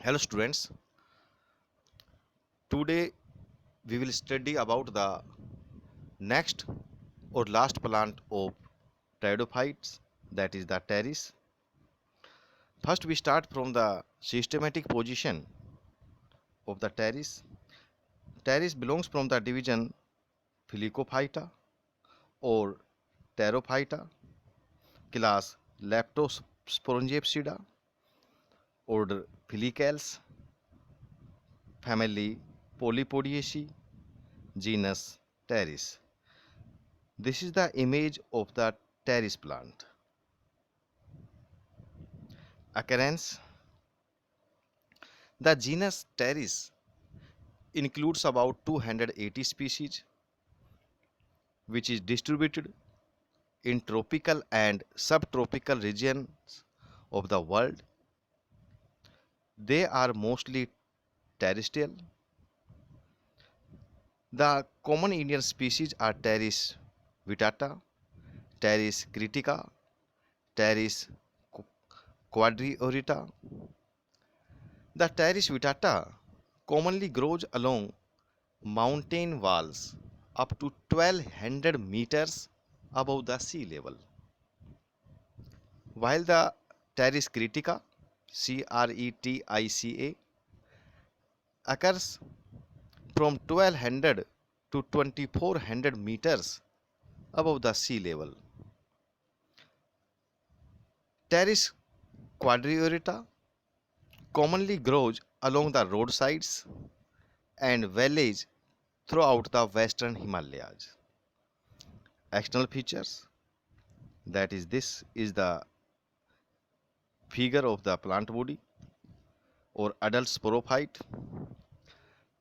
Hello students, today we will study about the next or last plant of pteridophytes, that is the pteris. First we start from the systematic position of the pteris. Pteris belongs from the division Phelicophyta or Pterophyta, class Leptosporangiapsida, order Felicales, family Polypodiaceae, genus Pteris. This is the image of the pteris plant. Occurrence. The genus Pteris includes about 280 species, which is distributed in tropical and subtropical regions of the world. They are mostly terrestrial. The common Indian species are Pteris vittata, Pteris critica, Pteris quadriorita. The Pteris vittata commonly grows along mountain walls up to 1200 meters above the sea level, while the Pteris critica CRETICA occurs from 1200 to 2400 meters above the sea level. Pteris quadriorita commonly grows along the roadsides and valleys throughout the western Himalayas. External features, that is, this is the figure of the plant body or adult sporophyte.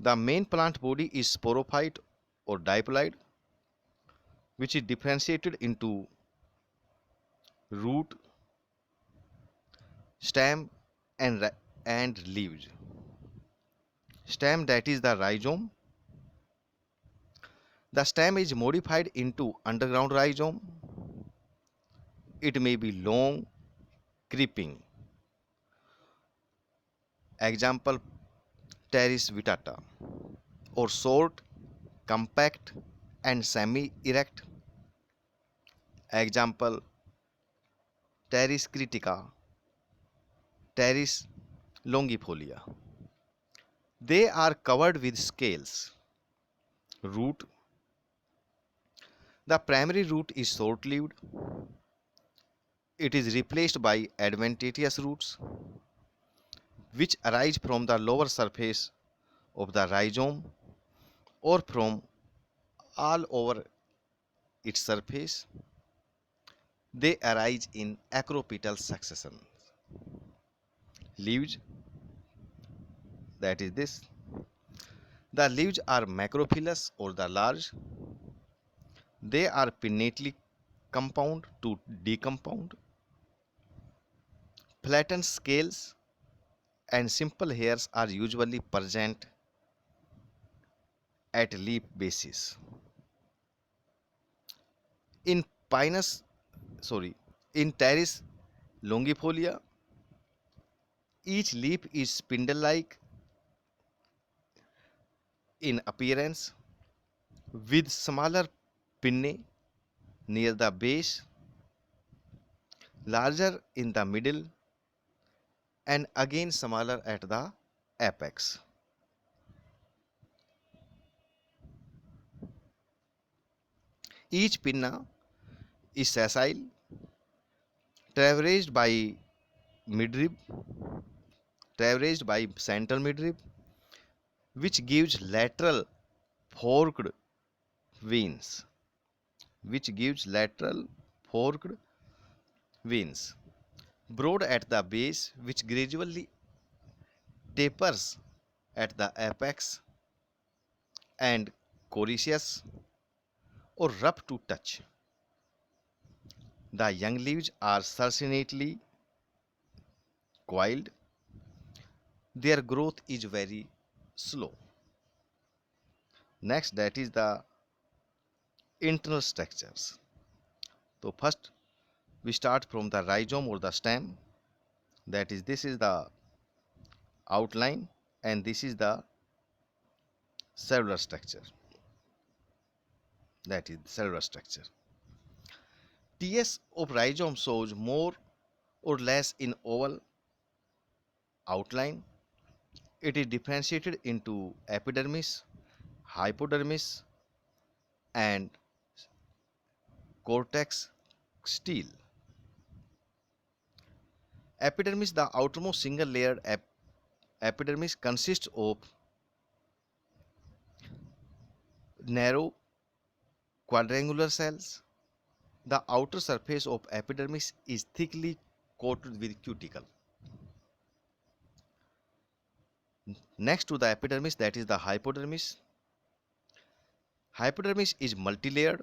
The main plant body is sporophyte or diploid, which is differentiated into root, stem, and leaves. Stem, that is the rhizome. The stem is modified into underground rhizome. It may be long, creeping. Example, Pteris vittata, or short, compact, and semi-erect. Example, Pteris critica, Pteris longifolia. They are covered with scales. Root. The primary root is short-lived. It is replaced by adventitious roots, which arise from the lower surface of the rhizome or from all over its surface. They arise in acropetal succession. Leaves, that is this. The leaves are macrophyllous or the large. They are pinnately compound to decompound. Flattened scales and simple hairs are usually present at leaf bases. In Pinus, sorry, in Pteris longifolia, each leaf is spindle-like in appearance with smaller pinnae near the base, larger in the middle, and again smaller at the apex. Each pinna is sessile, traversed by midrib, traversed by central midrib, which gives lateral forked veins, which gives lateral forked veins, broad at the base, which gradually tapers at the apex, and coriaceous or rough to touch. The young leaves are succinately coiled. Their growth is very slow. Next, that is the internal structures. So first we start from the rhizome or the stem. That is, this is the outline, and this is the cellular structure. That is cellular structure. TS of rhizome shows more or less in oval outline. It is differentiated into epidermis, hypodermis, and cortex stele. Epidermis, the outermost single layered epidermis, consists of narrow quadrangular cells. The outer surface of epidermis is thickly coated with cuticle. Next to the epidermis, that is the hypodermis. Hypodermis is multilayered,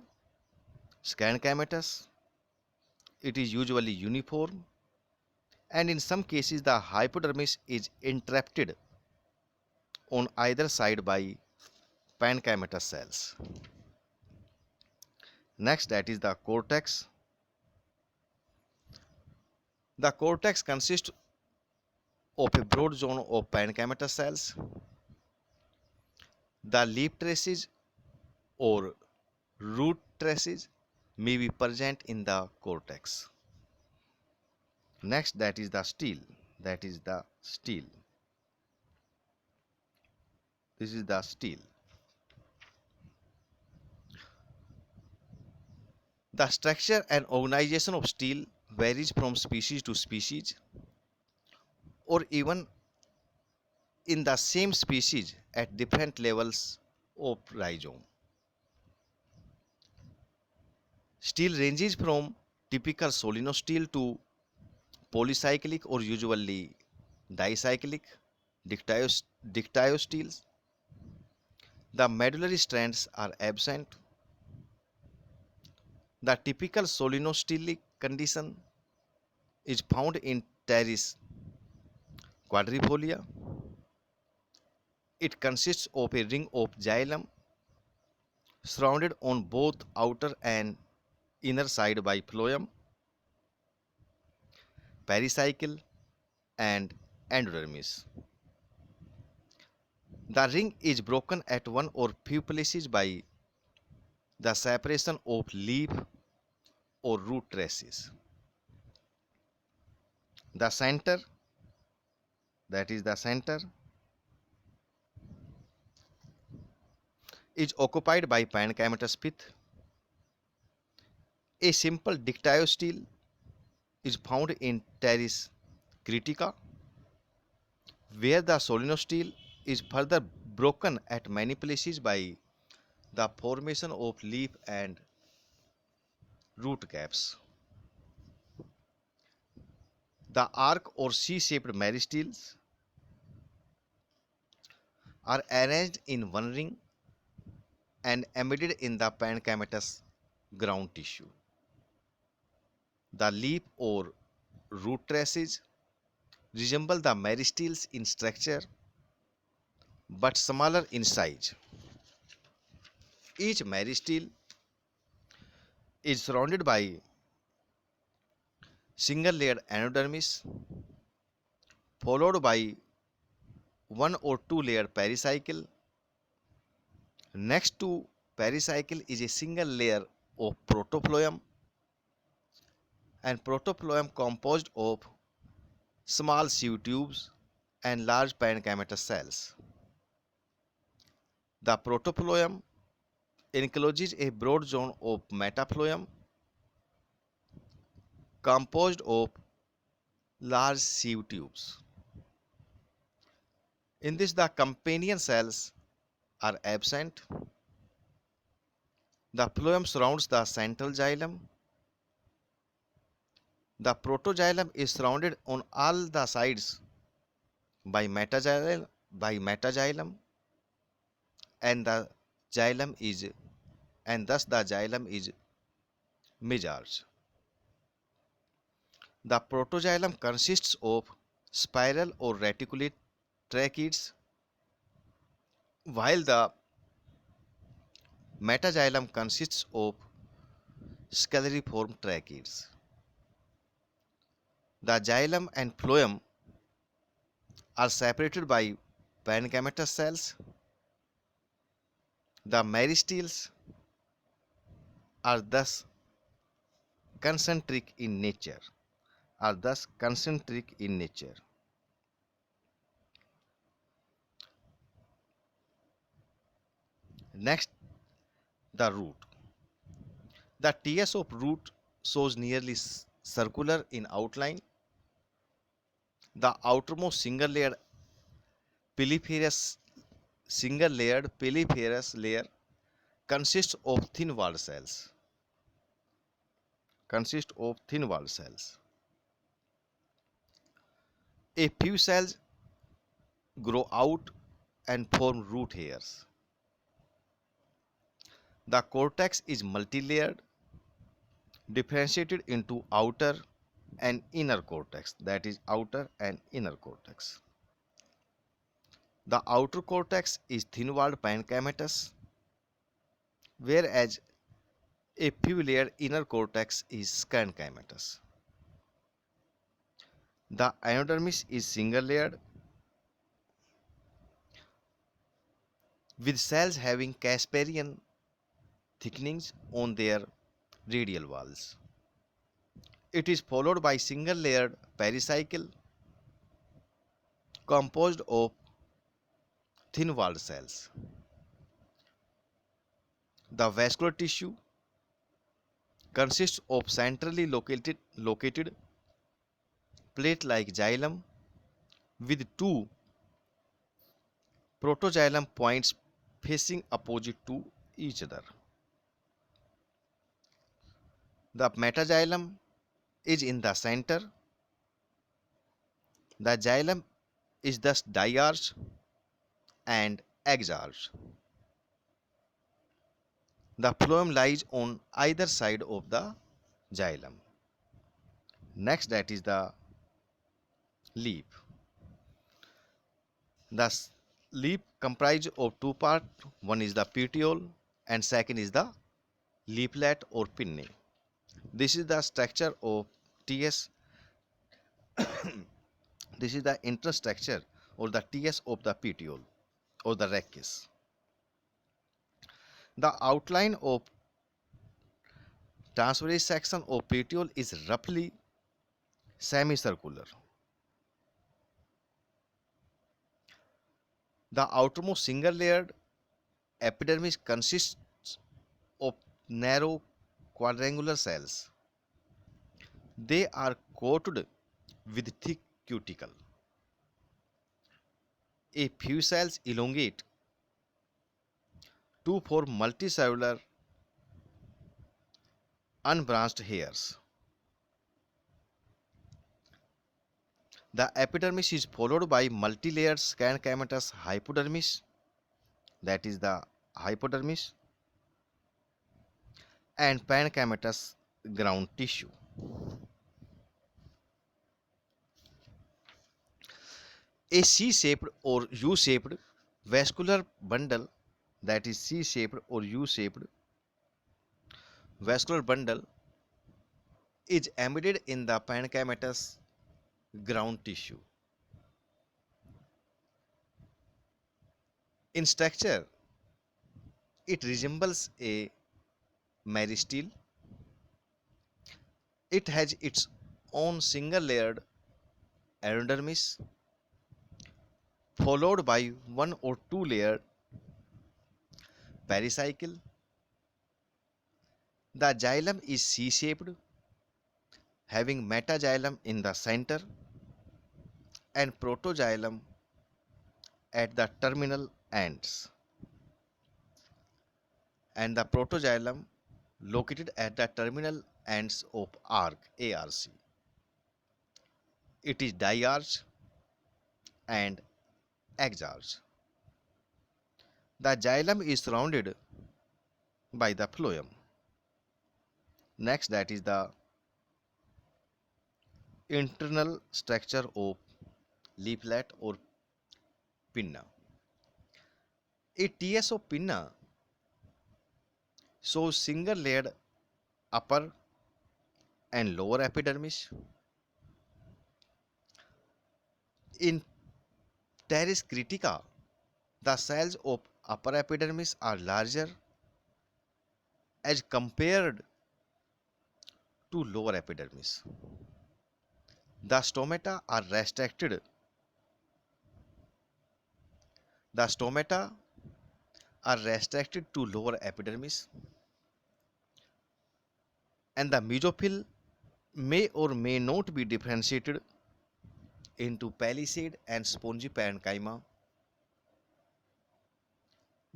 scancamatous. It is usually uniform, and in some cases the hypodermis is entrapted on either side by pancrematous cells. Next, that is the cortex. The cortex consists of a broad zone of pancrematous cells. The leaf traces or root traces may be present in the cortex. Next, that is the stele. That is the stele. This is the stele. The structure and organization of stele varies from species to species, or even in the same species at different levels of rhizome. Stele ranges from typical solenostele to polycyclic or usually dicyclic dictyosteles. The medullary strands are absent. The typical solenostelic condition is found in Pteris quadrifolia. It consists of a ring of xylem surrounded on both outer and inner side by phloem, pericycle, and endodermis. The ring is broken at one or few places by the separation of leaf or root traces. The center, that is the center, is occupied by pancrematous pith. A simple dictyostele is found in Pteris critica, where the solenostele is further broken at many places by the formation of leaf and root caps. The arc or C-shaped meristeles are arranged in one ring and embedded in the pancrematous ground tissue. The leaf or root traces resemble the meristeles in structure but smaller in size. Each meristele is surrounded by single layered endodermis followed by one or two layered pericycle. Next to pericycle is a single layer of protoploem, and protoploem composed of small sieve tubes and large pancrematous cells. The protoploem encloses a broad zone of metaploem composed of large sieve tubes. In this, the companion cells are absent. The phloem surrounds the central xylem. The protoxylem is surrounded on all the sides by metaxylem, and the xylem is and thus the xylem is megarch. The protoxylem consists of spiral or reticulate tracheids, while the metaxylem consists of scalariform tracheids. The xylem and phloem are separated by parenchymatous cells. The meristels are thus concentric in nature. Are thus concentric in nature. Next, the root. The TS of root shows nearly circular in outline. The outermost piliferous single-layered piliferous layer consists of thin-walled cells. A few cells grow out and form root hairs. The cortex is multi-layered, differentiated into outer and inner cortex, that is outer and inner cortex. The outer cortex is thin-walled parenchymatous, whereas a few layered inner cortex is sclerenchymatous. The ionodermis is single-layered with cells having Casparian thickenings on their radial walls. It is followed by single-layered pericycle composed of thin-walled cells. The vascular tissue consists of centrally located plate-like xylem with two protoxylem points facing opposite to each other. The metaxylem is in the center. The xylem is thus diarch and exarch. The phloem lies on either side of the xylem. Next, that is the leaf. The leaf comprises of two parts. One is the petiole and second is the leaflet or pinnae. This is the structure of TS. This is the interstructure or the TS of the petiole or the rachis. The outline of transverse section of petiole is roughly semicircular. The outermost single-layered epidermis consists of narrow quadrangular cells. They are coated with thick cuticle. A few cells elongate to form multicellular unbranched hairs. The epidermis is followed by multilayered sclerenchymatous hypodermis, that is the hypodermis, and parenchymatous ground tissue. A C-shaped or U-shaped vascular bundle, that is C-shaped or U-shaped vascular bundle, is embedded in the parenchymatous ground tissue. In structure, it resembles a meristel. It has its own single-layered ionodermis, followed by one or two layered pericycle. The xylem is C-shaped, having metaxylem in the center and protoxylem at the terminal ends, and the protoxylem located at the terminal ends of arc ARC. It is diarch and exarch. The xylem is surrounded by the phloem. Next, that is the internal structure of leaflet or pinna. A TS of pinna shows single layered upper and lower epidermis. In Teres critica, the cells of upper epidermis are larger as compared to lower epidermis. The stomata are restricted. The stomata are restricted to lower epidermis, and the mesophyll may or may not be differentiated into palisade and spongy parenchyma.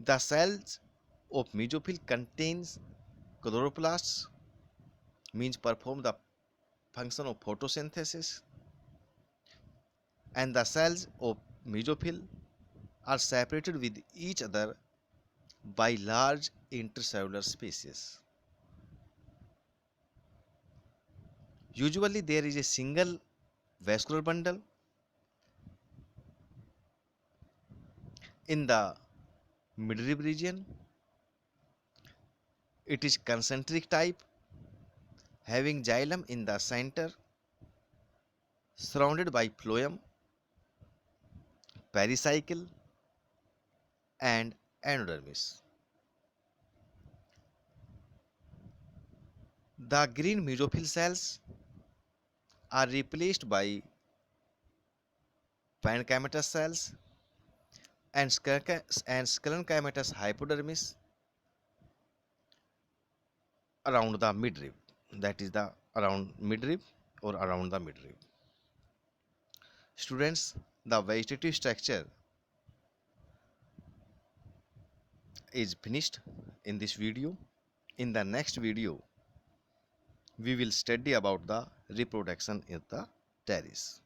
The cells of mesophyll contains chloroplasts, means perform the function of photosynthesis, and the cells of mesophyll are separated with each other by large intercellular spaces. Usually there is a single vascular bundle in the midrib region. It is concentric type, having xylem in the center, surrounded by phloem, pericycle, and anodermis. The green mesophyll cells are replaced by parenchymatous cells and sclerenchymatous hypodermis around the midrib. That is the around midrib or around the midrib. Students, the vegetative structure is finished in this video. In the next video, we will study about the reproduction in the teres.